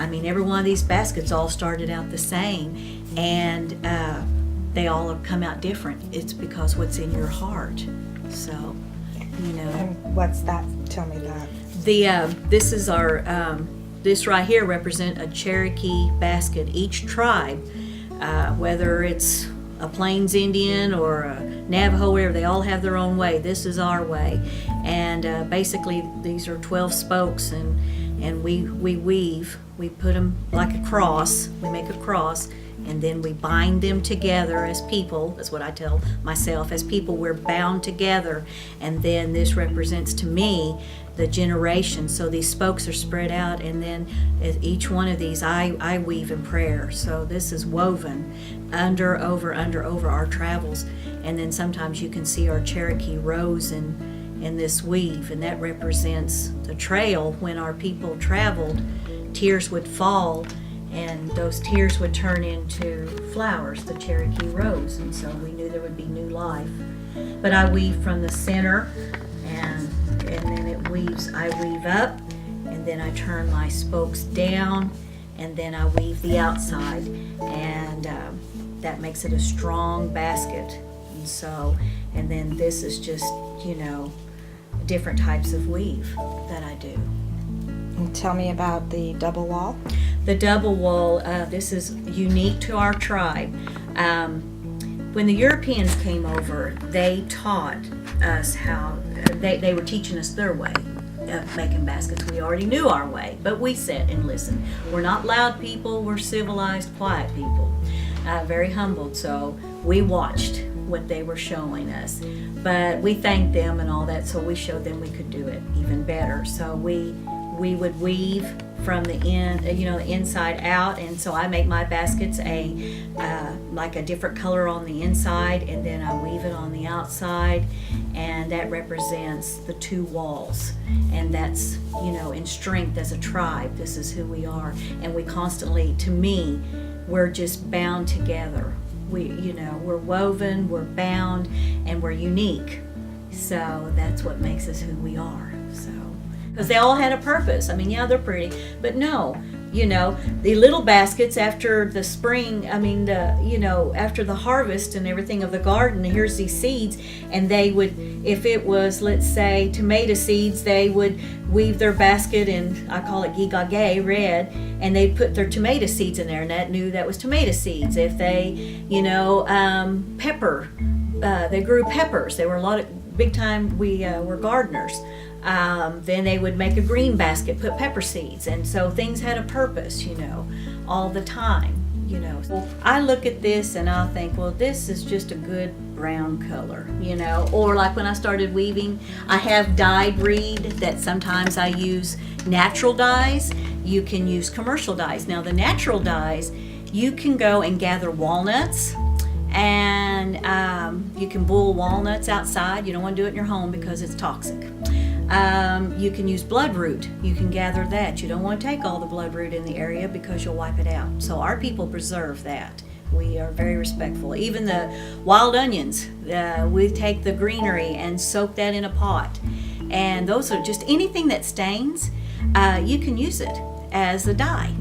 I mean, every one of these baskets all started out the same, and they all have come out different. It's because what's in your heart. So, you know. And what's that? Tell me that. This is our, this right here represent a Cherokee basket. Each tribe, whether it's a Plains Indian or a Navajo, whatever, they all have their own way. This is our way. And basically these are 12 spokes, and we weave. We put them like a cross. We make a cross, and then we bind them together as people. That's what I tell myself. As people, we're bound together. And then this represents to me the generation. So these spokes are spread out, and then each one of these I weave in prayer. So this is woven under, over our travels. And then sometimes you can see our Cherokee rose in this weave, and that represents the trail. When our people traveled, tears would fall, and those tears would turn into flowers, the Cherokee rose, and so we knew there would be new life. But I weave from the center, and then it weaves. I weave up, and then I turn my spokes down, and then I weave the outside, and that makes it a strong basket. And so, and then this is just, you know, different types of weave that I do. And tell me about the double wall. The double wall, this is unique to our tribe. When the Europeans came over, they taught us how, they were teaching us their way of making baskets. We already knew our way, but we sat and listened. We're not loud people, we're civilized, quiet people, very humbled. So we watched what they were showing us, but we thanked them and all that, so we showed them we could do it even better. So we would weave from the inside out, and so I make my baskets like a different color on the inside, and then I weave it on the outside, and that represents the two walls. And that's, you know, in strength as a tribe, this is who we are, and we constantly, to me, we're just bound together. We're woven, we're bound, and we're unique. So that's what makes us who we are. So, because they all had a purpose. I mean, yeah, they're pretty, but no, you know, the little baskets after the spring, after the harvest and everything of the garden, here's these seeds, and they would, if it was, let's say, tomato seeds, they would weave their basket in, I call it gigage, red, and they'd put their tomato seeds in there, and that knew that was tomato seeds. If they, pepper, they grew peppers. There were a lot of, big time, we were gardeners. Then they would make a green basket, put pepper seeds, and so things had a purpose, all the time, Well, I look at this and I'll think, well, this is just a good brown color, or like when I started weaving, I have dyed reed that sometimes I use natural dyes. You can use commercial dyes. Now the natural dyes, you can go and gather walnuts, and you can boil walnuts outside. You don't want to do it in your home because it's toxic. You can use bloodroot. You can gather that. You don't want to take all the bloodroot in the area because you'll wipe it out. So our people preserve that. We are very respectful. Even the wild onions, we take the greenery and soak that in a pot. And those are just anything that stains, you can use it as a dye.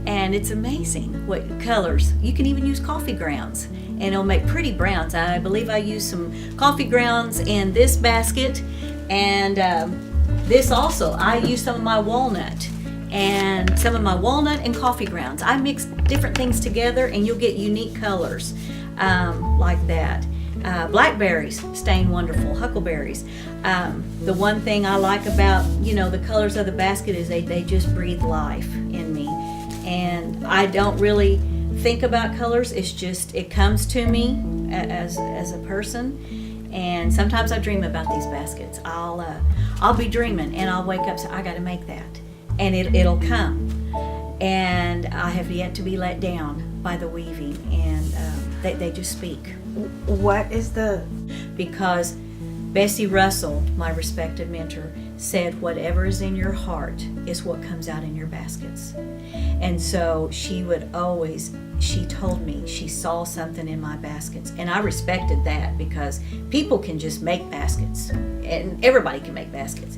And it's amazing what colors. You can even use coffee grounds, and it'll make pretty browns. I believe I used some coffee grounds in this basket, and this also. I use some of my walnut and coffee grounds. I mix different things together, and you'll get unique colors like that. Blackberries stain wonderful, huckleberries. The one thing I like about, the colors of the basket is they just breathe life in me. And I don't really think about colors. It's just, it comes to me as a person. And sometimes I dream about these baskets. I'll be dreaming, and I'll wake up and say, I got to make that. And it'll come. And I have yet to be let down by the weaving. And they just speak. What is Because Bessie Russell, my respected mentor, said whatever is in your heart is what comes out in your baskets. And so she told me she saw something in my baskets, and I respected that, because people can just make baskets, and everybody can make baskets.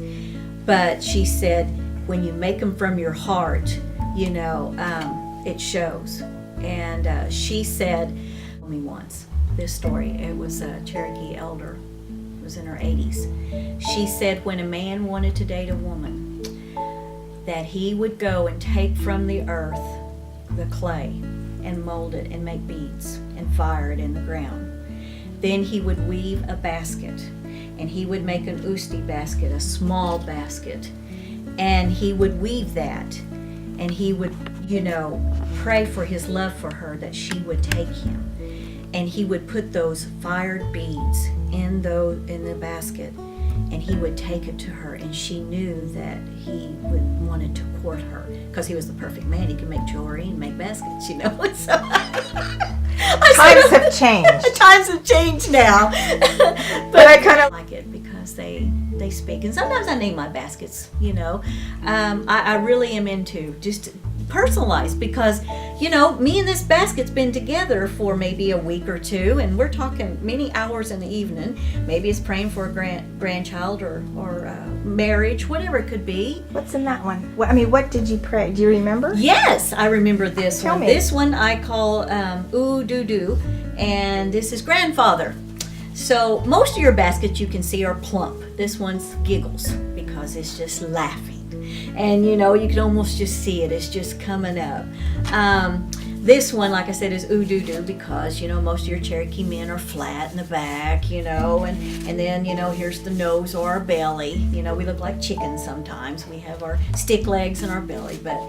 But she said, when you make them from your heart, it shows. And she said, told me once this story. It was a Cherokee elder. It was in her 80s. She said when a man wanted to date a woman, that he would go and take from the earth the clay and mold it and make beads and fire it in the ground. Then he would weave a basket, and he would make an usti basket, a small basket, and he would weave that, and he would, pray for his love for her, that she would take him. And he would put those fired beads in the basket, and he would take it to her, and she knew that he wanted to court her because he was the perfect man. He could make jewelry and make baskets, So Times have changed. Times have changed now. But I kind of like it because they speak. And sometimes I name my baskets, I really am into just personalized because, me and this basket's been together for maybe a week or two, and we're talking many hours in the evening. Maybe it's praying for a grandchild or marriage, whatever it could be. What's in that one? What did you pray? Do you remember? Yes, I remember this Tell one. me. This one I call Ooh Doo Doo, and this is grandfather. So most of your baskets you can see are plump. This one's giggles because it's just laughing. And you can almost just see it. It's just coming up. This one, like I said, is ooh doo doo because most of your Cherokee men are flat in the back, and then here's the nose or our belly. We look like chickens sometimes. We have our stick legs and our belly. But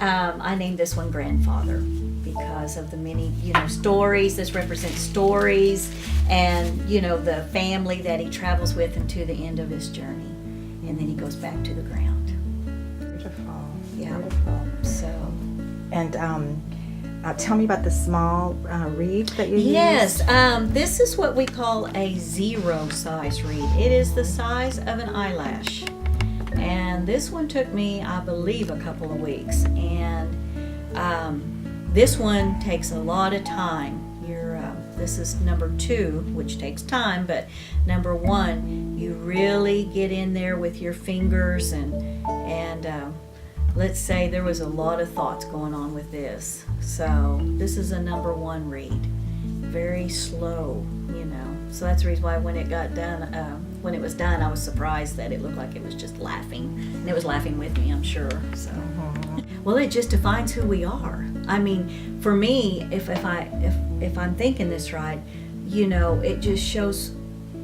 I named this one grandfather because of the many stories. This represents stories and the family that he travels with until the end of his journey, and then he goes back to the ground. Beautiful. Yeah. Beautiful. So. And tell me about the small reed that you use. Yes, this is what we call a 0 size reed. It is the size of an eyelash. And this one took me, I believe, a couple of weeks. And this one takes a lot of time. This is number 2, which takes time, but number 1, you really get in there with your fingers and let's say there was a lot of thoughts going on with this. So this is a number 1 read. Very slow, So that's the reason why when it got done, when it was done, I was surprised that it looked like it was just laughing. And it was laughing with me, I'm sure. So, well, it just defines who we are. For me, if I'm thinking this right, it just shows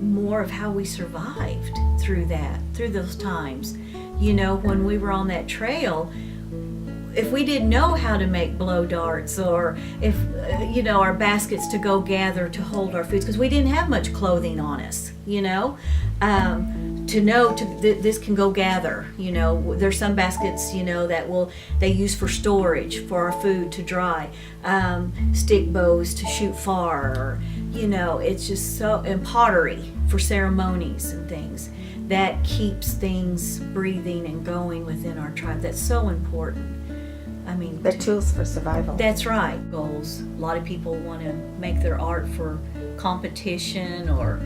more of how we survived through those times. When we were on that trail, if we didn't know how to make blow darts or if, our baskets to go gather to hold our foods, because we didn't have much clothing on us, to know this can go gather, there's some baskets, that they use for storage for our food to dry, stick bows to shoot far, or, it's just so, and pottery for ceremonies and things. That keeps things breathing and going within our tribe. That's so important. They're tools for survival. That's right. Goals. A lot of people want to make their art for competition or,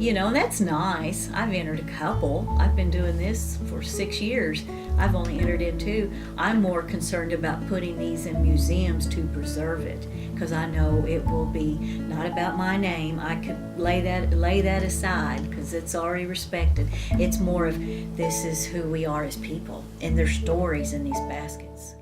and that's nice. I've entered a couple. I've been doing this for 6 years. I've only entered in 2. I'm more concerned about putting these in museums to preserve it because I know it will be not about my name. I could lay that aside because it's already respected. It's more of this is who we are as people and their stories in these baskets.